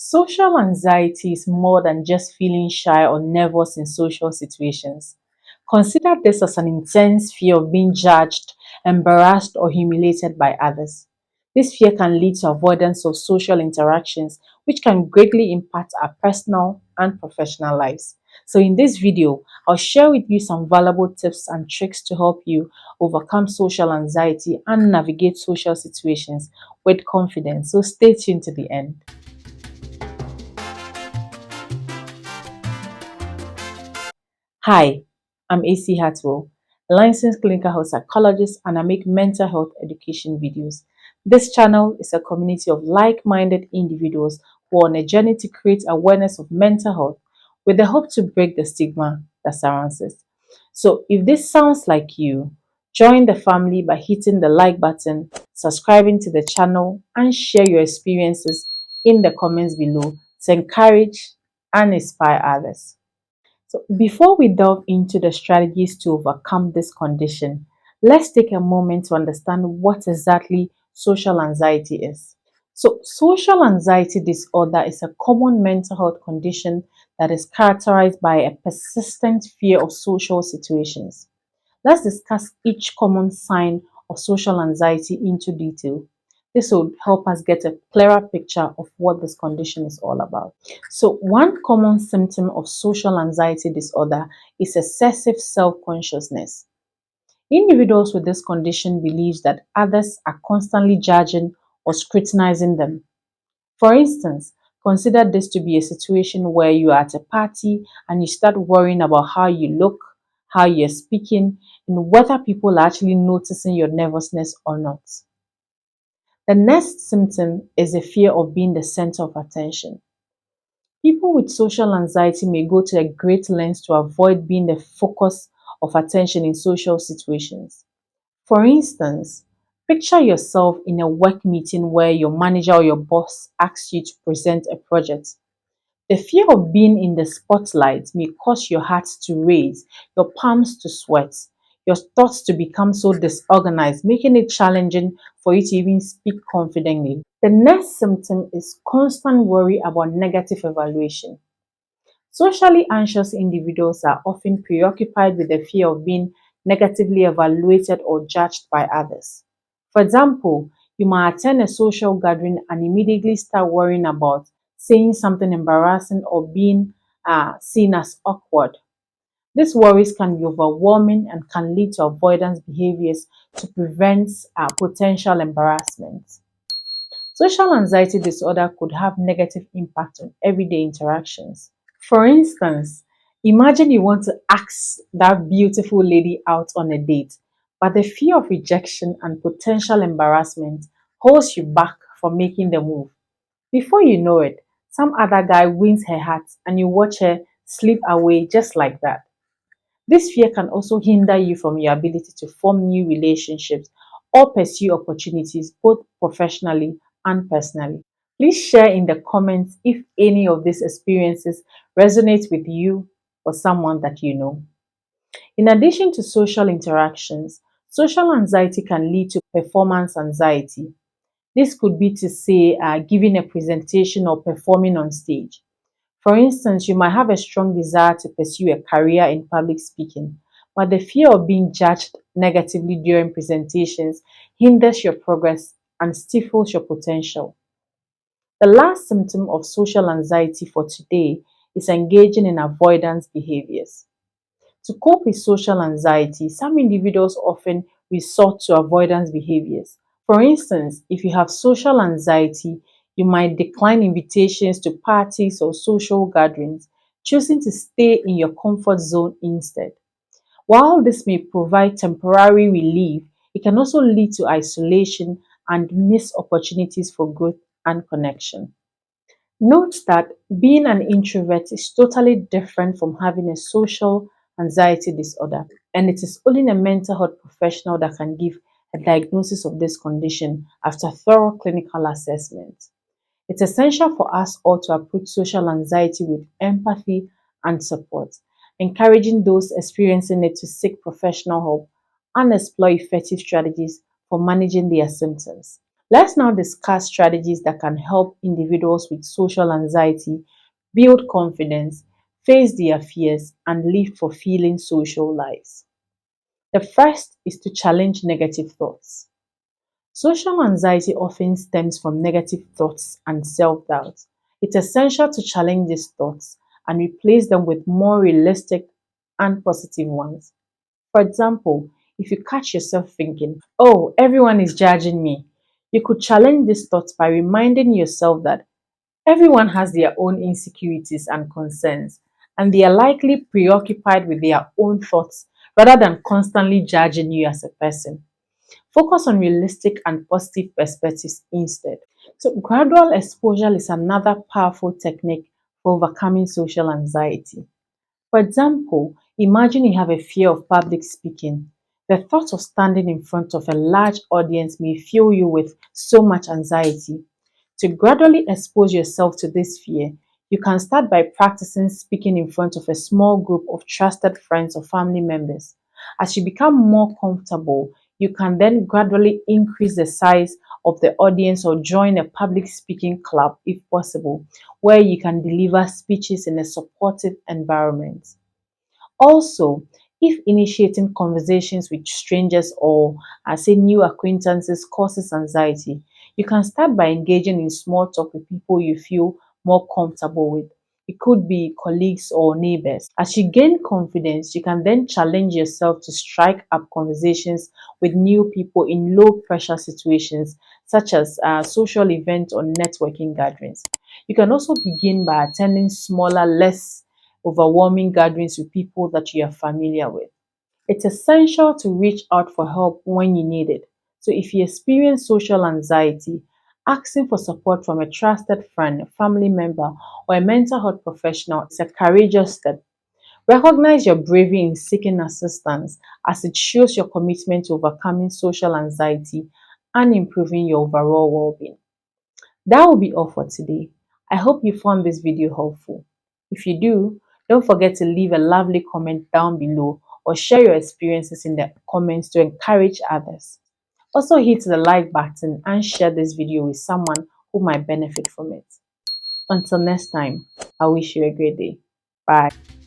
Social anxiety is more than just feeling shy or nervous in social situations. Consider this as an intense fear of being judged, embarrassed, or humiliated by others. This fear can lead to avoidance of social interactions, which can greatly impact our personal and professional lives. So, in this video, I'll share with you some valuable tips and tricks to help you overcome social anxiety and navigate social situations with confidence. So, stay tuned to the end. Hi, I'm AC Hartwell, a licensed clinical health psychologist, and I make mental health education videos. This channel is a community of like minded individuals who are on a journey to create awareness of mental health with the hope to break the stigma that surrounds it. So, if this sounds like you, join the family by hitting the like button, subscribing to the channel, and share your experiences in the comments below to encourage and inspire others. So, before we delve into the strategies to overcome this condition, let's take a moment to understand what exactly social anxiety is. So, social anxiety disorder is a common mental health condition that is characterized by a persistent fear of social situations. Let's discuss each common sign of social anxiety into detail. This will help us get a clearer picture of what this condition is all about. So, one common symptom of social anxiety disorder is excessive self-consciousness. Individuals with this condition believe that others are constantly judging or scrutinizing them. For instance, consider this to be a situation where you are at a party and you start worrying about how you look, how you're speaking, and whether people are actually noticing your nervousness or not. The next symptom is a fear of being the center of attention. People with social anxiety may go to a great length to avoid being the focus of attention in social situations. For instance, picture yourself in a work meeting where your manager or your boss asks you to present a project. The fear of being in the spotlight may cause your heart to race, your palms to sweat, your thoughts to become so disorganized, making it challenging for you to even speak confidently. The next symptom is constant worry about negative evaluation. Socially anxious individuals are often preoccupied with the fear of being negatively evaluated or judged by others. For example, you might attend a social gathering and immediately start worrying about saying something embarrassing or being seen as awkward. These worries can be overwhelming and can lead to avoidance behaviors to prevent potential embarrassment. Social anxiety disorder could have negative impact on everyday interactions. For instance, imagine you want to ask that beautiful lady out on a date, but the fear of rejection and potential embarrassment holds you back from making the move. Before you know it, some other guy wins her heart and you watch her slip away just like that. This fear can also hinder you from your ability to form new relationships or pursue opportunities both professionally and personally. Please share in the comments if any of these experiences resonate with you or someone that you know. In addition to social interactions, social anxiety can lead to performance anxiety. This could be to say giving a presentation or performing on stage. For instance, you might have a strong desire to pursue a career in public speaking, but the fear of being judged negatively during presentations hinders your progress and stifles your potential. The last symptom of social anxiety for today is engaging in avoidance behaviors. To cope with social anxiety, some individuals often resort to avoidance behaviors. For instance, if you have social anxiety, you might decline invitations to parties or social gatherings, choosing to stay in your comfort zone instead. While this may provide temporary relief, it can also lead to isolation and missed opportunities for growth and connection. Note that being an introvert is totally different from having a social anxiety disorder, and it is only a mental health professional that can give a diagnosis of this condition after thorough clinical assessment. It's essential for us all to approach social anxiety with empathy and support, encouraging those experiencing it to seek professional help and explore effective strategies for managing their symptoms. Let's now discuss strategies that can help individuals with social anxiety build confidence, face their fears, and live fulfilling social lives. The first is to challenge negative thoughts. Social anxiety often stems from negative thoughts and self doubt. It's essential to challenge these thoughts and replace them with more realistic and positive ones. For example, if you catch yourself thinking, "Oh, everyone is judging me," you could challenge these thoughts by reminding yourself that everyone has their own insecurities and concerns, and they are likely preoccupied with their own thoughts rather than constantly judging you as a person. Focus on realistic and positive perspectives instead. So, gradual exposure is another powerful technique for overcoming social anxiety. For example, imagine you have a fear of public speaking. The thought of standing in front of a large audience may fill you with so much anxiety. To gradually expose yourself to this fear, you can start by practicing speaking in front of a small group of trusted friends or family members. As you become more comfortable, you can then gradually increase the size of the audience or join a public speaking club if possible, where you can deliver speeches in a supportive environment. Also, if initiating conversations with strangers or, I say, new acquaintances causes anxiety, you can start by engaging in small talk with people you feel more comfortable with. It could be colleagues or neighbors. As you gain confidence, you can then challenge yourself to strike up conversations with new people in low pressure situations, such as social events or networking gatherings. You can also begin by attending smaller, less overwhelming gatherings with people that you are familiar with. It's essential to reach out for help when you need it. So if you experience social anxiety, asking for support from a trusted friend, a family member, or a mental health professional is a courageous step. Recognize your bravery in seeking assistance as it shows your commitment to overcoming social anxiety and improving your overall well-being. That will be all for today. I hope you found this video helpful. If you do, don't forget to leave a lovely comment down below or share your experiences in the comments to encourage others. Also hit the like button and share this video with someone who might benefit from it. Until next time, I wish you a great day. Bye.